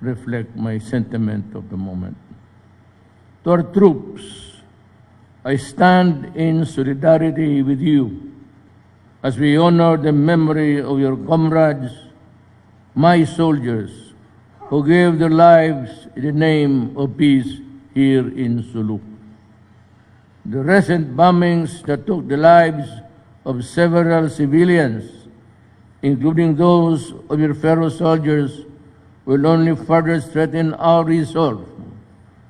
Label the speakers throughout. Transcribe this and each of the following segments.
Speaker 1: reflect my sentiment of the moment. To our troops, I stand in solidarity with you as we honor the memory of your comrades, my soldiers, who gave their lives in the name of peace here in Sulu. The recent bombings that took the lives of several civilians, including those of your fellow soldiers, will only further strengthen our resolve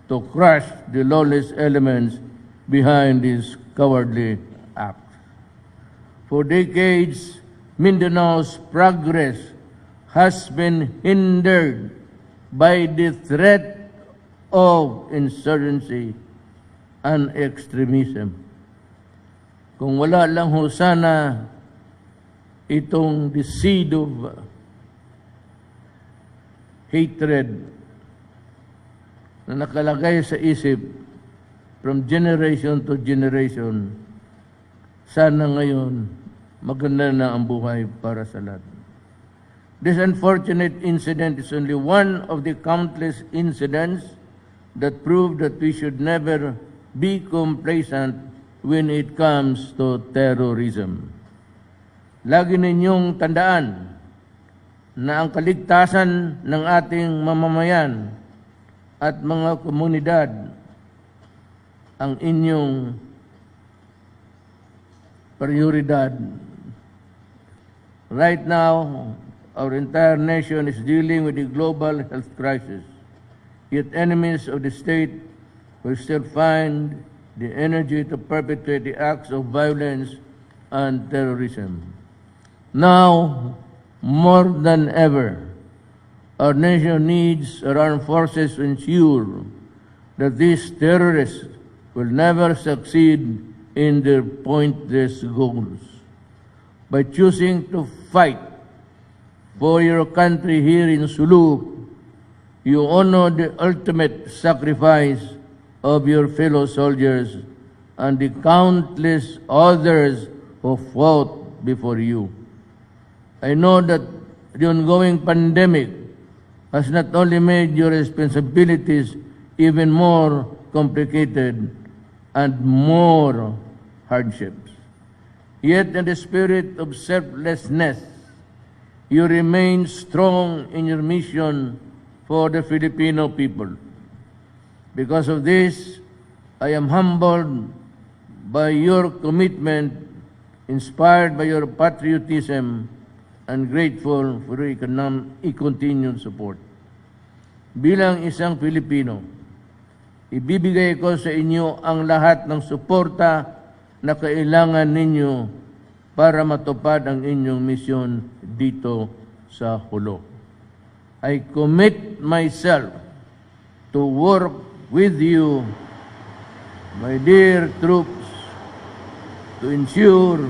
Speaker 1: to crush the lawless elements behind this cowardly act. For decades, Mindanao's progress has been hindered by the threat of insurgency and extremism. Kung wala lang ho sana itong the seed of hatred na nakalagay sa isip from generation to generation, sana ngayon maganda na ang buhay para sa lahat. This unfortunate incident is only one of the countless incidents that prove that we should never be complacent when it comes to terrorism. Lagi ninyong tandaan na ang kaligtasan ng ating mamamayan at mga komunidad ang inyong prioridad. Right now, our entire nation is dealing with the global health crisis, yet enemies of the state will still find the energy to perpetrate the acts of violence and terrorism. Now, more than ever, our nation needs our armed forces to ensure that these terrorists will never succeed in their pointless goals. By choosing to fight for your country here in Sulu, you honor the ultimate sacrifice of your fellow soldiers and the countless others who fought before you. I know that the ongoing pandemic has not only made your responsibilities even more complicated and more hardships. Yet in the spirit of selflessness, you remain strong in your mission for the Filipino people. Because of this, I am humbled by your commitment, inspired by your patriotism, and grateful for your continued support. Bilang isang Pilipino, ibibigay ko sa inyo ang lahat ng suporta na kailangan ninyo para matupad ang inyong misyon dito sa Hulo. I commit myself to work with you, my dear troops, to ensure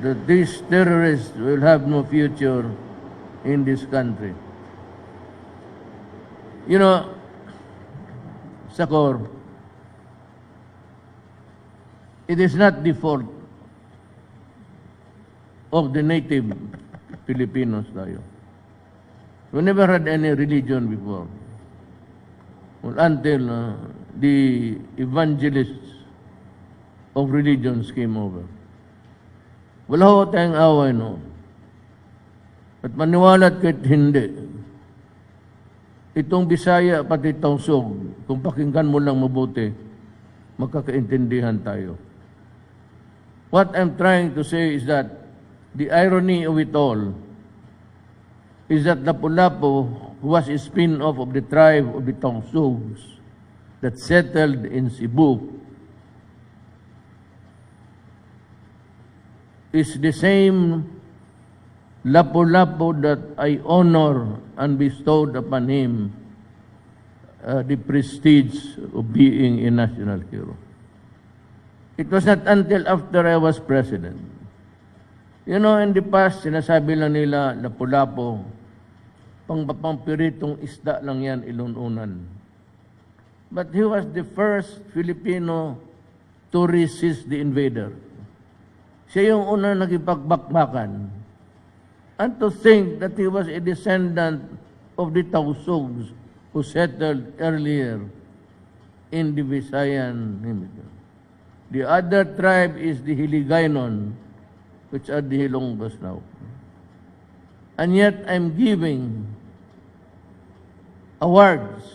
Speaker 1: that these terrorists will have no future in this country. You know, Sakor, it is not the fault of the native Filipinos tayo. We never had any religion before. Well, until the evangelists of religions came over. Wala ho tayong away noon. At maniwala't kahit hindi, itong Bisaya pati Tausog, kung pakinggan mo lang mabuti, magkakaintindihan tayo. What I'm trying to say is that the irony of it all is that Lapu-Lapu was a spin-off of the tribe of the Tausogs that settled in Cebu, is the same Lapu-Lapu that I honor and bestowed upon him the prestige of being a national hero. It was not until after I was president. You know, in the past, sinasabi lang nila, Lapu-Lapu, pangpiritong isda lang yan, ilununan. But he was the first Filipino to resist the invader. Siya yung unang nagipagbakbakan. And to think that he was a descendant of the Tausugs who settled earlier in the Visayan Hemisphere. The other tribe is the Hiligaynon, which are the Hilongbos now. And yet I'm giving awards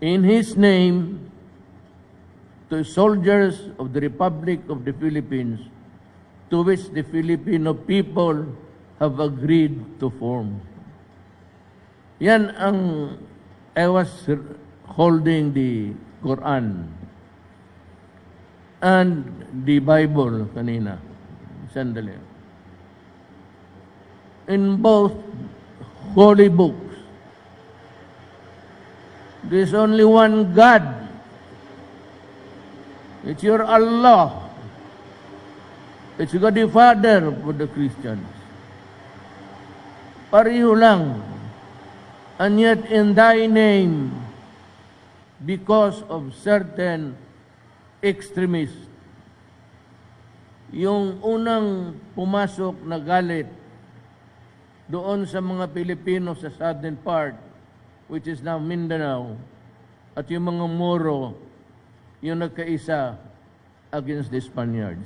Speaker 1: in his name to soldiers of the Republic of the Philippines, to which the Filipino people have agreed to form. Yan ang I was holding the Qur'an and the Bible kanina. Sandali. In both holy books, there's only one God. It's your Allah. It's God the Father for the Christians. Pareho lang. And yet in thy name, because of certain extremists, yung unang pumasok na galit doon sa mga Pilipino sa southern part, which is now Mindanao, at yung mga Moro, yung nagkaisa against the Spaniards.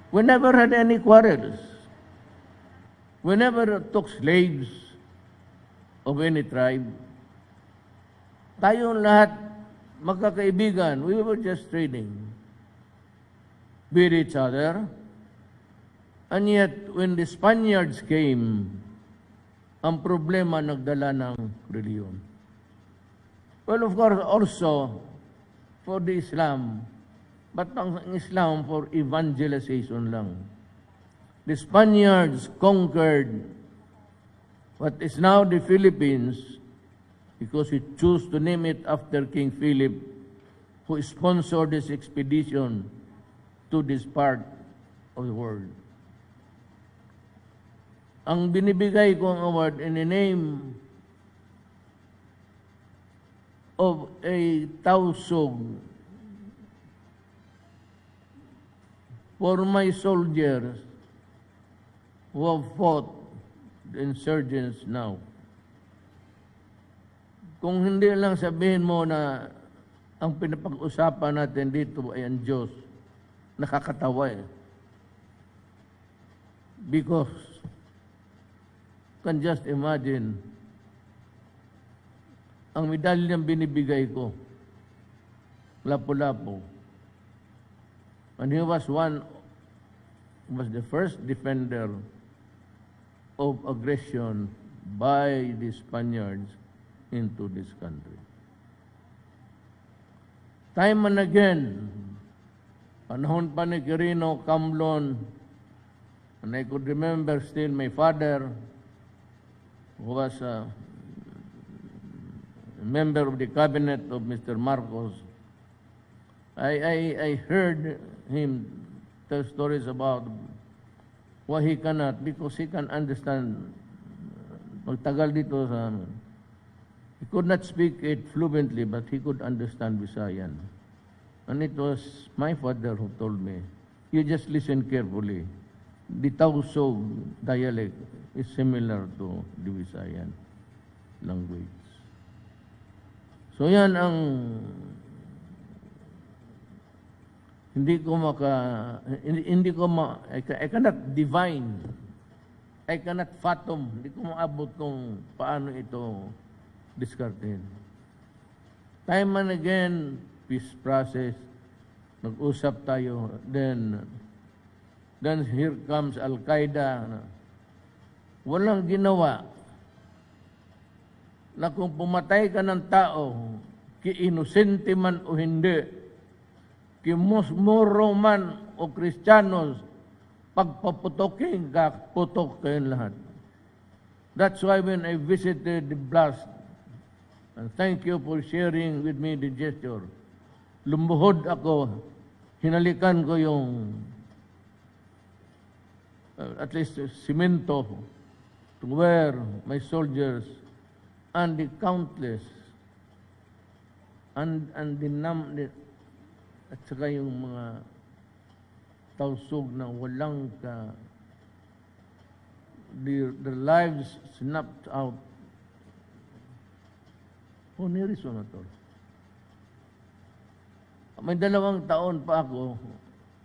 Speaker 1: We never had any quarrels. We never took slaves of any tribe. Tayong lahat magkakaibigan. We were just trading with each other. And yet, when the Spaniards came, ang problema nagdala ng reliyon. Well, of course, also for the Islam, but ang Islam for evangelization lang. The Spaniards conquered what is now the Philippines because he chose to name it after King Philip, who sponsored this expedition to this part of the world. Ang binibigay kong award in the name of a Tausug for my soldiers who have fought the insurgents now. Kung hindi lang sabihin mo na ang pinapag-usapan natin dito ay ang Diyos, nakakatawa eh. Because, can just imagine, ang medalyang binibigay ko, Lapu-Lapu, and he was the first defender of aggression by the Spaniards into this country. Time and again, panahon pa ni Quirino, Camlon, and I could remember still my father, who was a member of the cabinet of Mr. Marcos. I heard him tell stories about why he cannot, because he can understand, magtagal dito sa amin. He could not speak it fluently, but he could understand Visayan. And it was my father who told me, you just listen carefully. The Tausug dialect is similar to the Visayan language. So yan ang I cannot divine, I cannot fathom, hindi ko maabot kung paano ito diskartin. Time and again, peace process, nag-usap tayo, then here comes Al-Qaeda, walang ginawa na kung pumatay ka ng tao, ki-inosente man o hindi, Moro man o Kristiyanos, pagpaputokin ka, putok kayong lahat. That's why when I visited the blast, and thank you for sharing with me the gesture, lumuhod ako, hinalikan ko yung at least simento to where my soldiers and the countless and the at saka yung mga tausog na walang their lives snapped out Only reason at all. May 2 taon pa ako,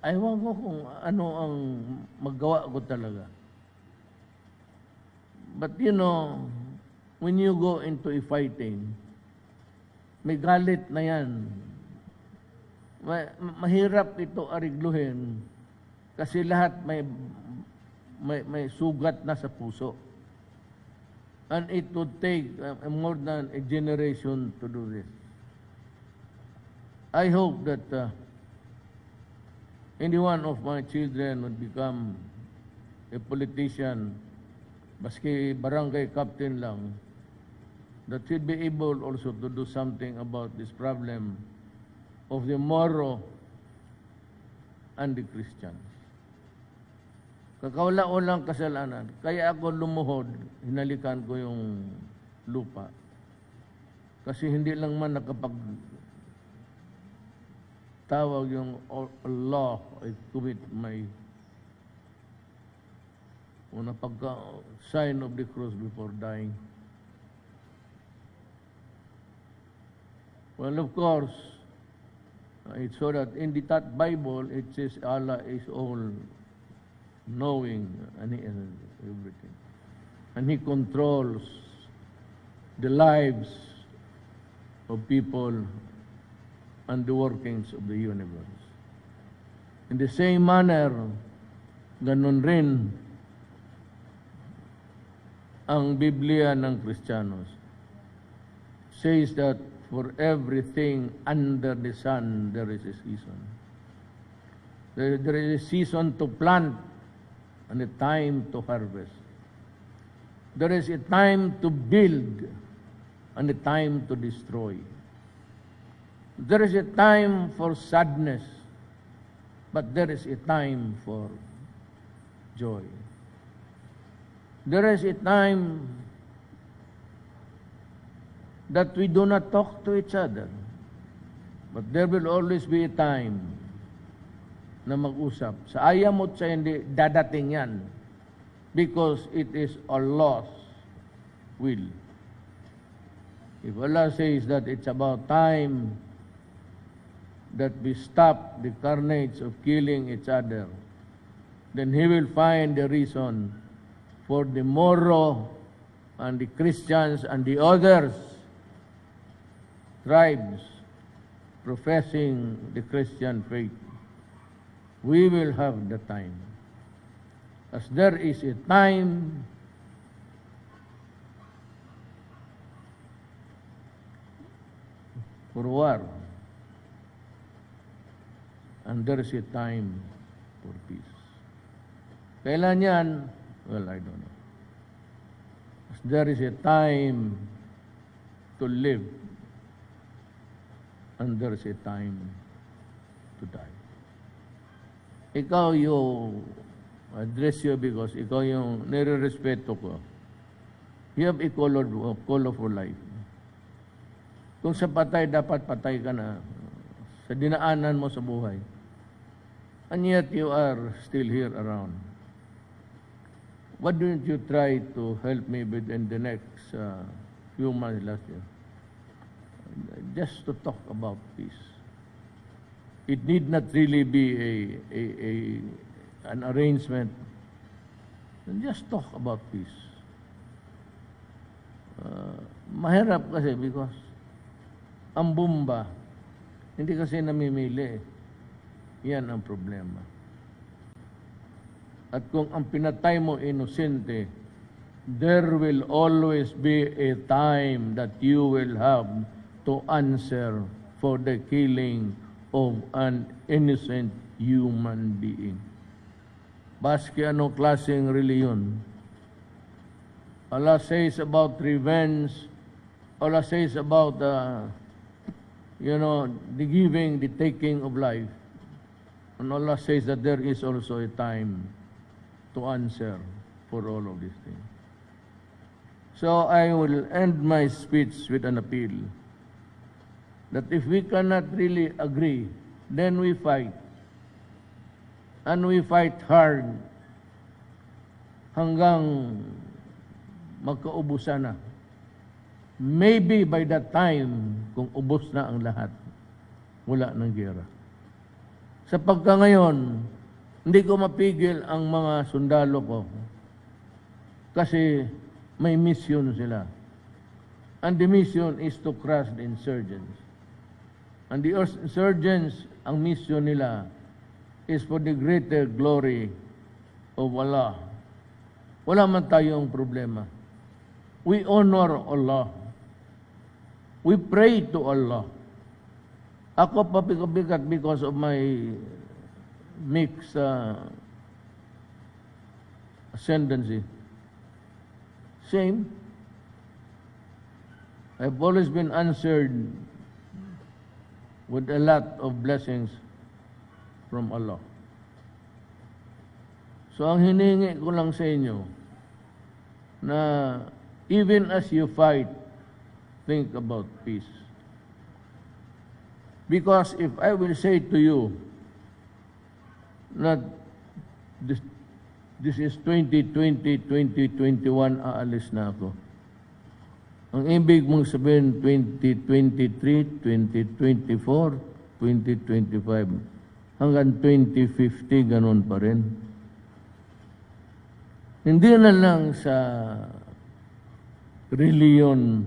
Speaker 1: ayaw ko kung ano ang maggawa ko talaga. But you know, when you go into a fighting, may galit na yan. Mahirap ito arigluhin kasi lahat may sugat na sa puso. And it would take more than a generation to do this. I hope that any one of my children would become a politician, baski barangay captain lang, that should be able also to do something about this problem of the Moro and the Christians. Kakawala-walang kasalanan. Kaya ako lumuhod, hinalikan ko yung lupa. Kasi hindi lang man tawag yung Allah, I commit my sign of the cross before dying. Well, of course, it's so that in that Bible, it says Allah is all knowing and everything. And He controls the lives of people and the workings of the universe. In the same manner, ganun rin ang Biblia ng Kristiyanos. Says that for everything under the sun, there is a season. There is a season to plant and a time to harvest. There is a time to build and a time to destroy. There is a time for sadness, but there is a time for joy. There is a time that we do not talk to each other, but there will always be a time na mag-usap. Sa ayaw mo sa hindi, dadating yan because it is Allah's will. If Allah says that it's about time that we stop the carnage of killing each other, then He will find the reason for the Moro and the Christians and the others tribes professing the Christian faith. We will have the time. As there is a time for war, and there is a time for peace. Kailan yan? Well, I don't know. There is a time to live, and there is a time to die. Ikaw yung address you because ikaw yung nire-respeto ko. You have a colorful life. Kung sa patay, dapat patay ka na sa dinaanan mo sa buhay. And yet you are still here around. Why don't you try to help me within the next few months last year? Just to talk about peace. It need not really be an arrangement. Just talk about peace. Mahirap kasi because ang bomba, hindi kasi namimili. Yan ang problema. At kung ang pinatay mo inosente, there will always be a time that you will have to answer for the killing of an innocent human being. Baski ano klaseng reliyon. Allah says about revenge. Allah says about the giving, the taking of life. And Allah says that there is also a time to answer for all of these things. So I will end my speech with an appeal that if we cannot really agree, then we fight. And we fight hard hanggang magkaubusan na. maybe by that time, kung ubos na ang lahat, wala ng gera. Sa pagka ngayon, hindi ko mapigil ang mga sundalo ko kasi may mission sila. And the mission is to crush the insurgents. And the insurgents, ang mission nila is for the greater glory of Allah. Wala man tayong problema. We honor Allah. We pray to Allah. Ako pabigat because of my mixed ascendancy. Same. I've always been answered with a lot of blessings from Allah. So ang hiningi ko lang sa inyo na even as you fight, think about peace. Because if I will say to you that this is 2020, 2021, aalis na ako. Ang ibig mong sabihin 2023, 2024, 2025, hanggang 2050, ganun pa rin. Hindi na lang sa reliyon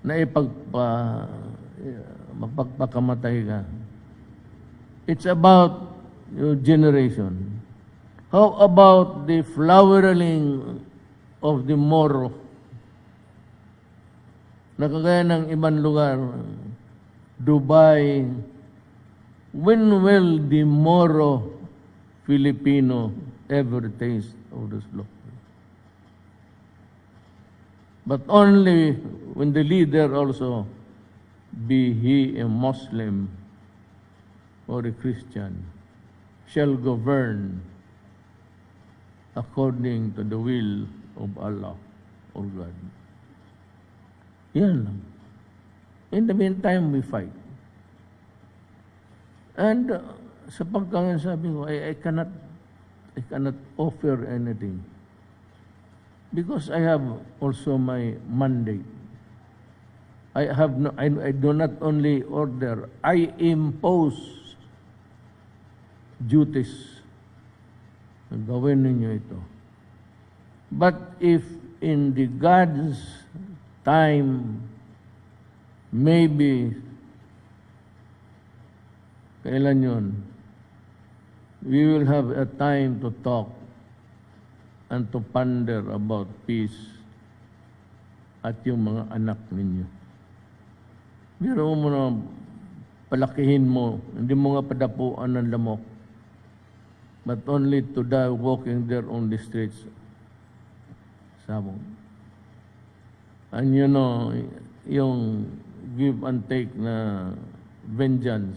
Speaker 1: na mapagpakamatay ka. It's about your generation. How about the flowering of the Moro? Nakagaya ng ibang lugar, Dubai, when will the Moro Filipino ever taste of this law? But only when the leader also, be he a Muslim or a Christian, shall govern according to the will of Allah or God. Yan lang. In the meantime, we fight. And sa pagkangan sabi ko, I cannot offer anything. Because I have also my mandate. I do not only order, I impose duties. Gawin ninyo ito. But if in the God's time, maybe, kailan yun? We will have a time to talk and to ponder about peace at yung mga anak ninyo. Biro mo na palakihin mo, hindi mo nga padapuan ng lamok, but only to die walking there on the streets. Sabong. And you know, yung give and take na vengeance,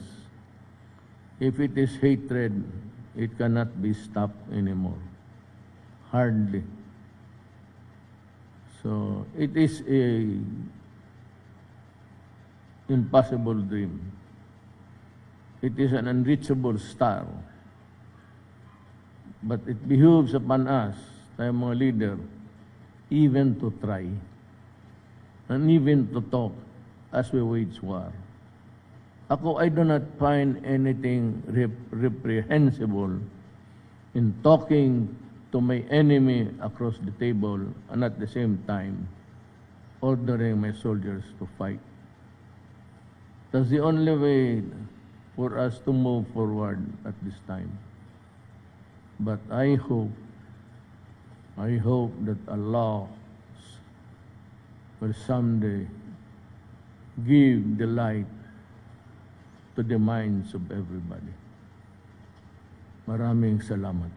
Speaker 1: if it is hatred, it cannot be stopped anymore. Hardly. So, it is a impossible dream. It is an unreachable star. But it behooves upon us, tayong mga leader, even to try. And even to talk as we wage war. Ako, I do not find anything reprehensible in talking to my enemy across the table and at the same time ordering my soldiers to fight. That's the only way for us to move forward at this time. But I hope that Allah will someday give the light to the minds of everybody. Maraming salamat.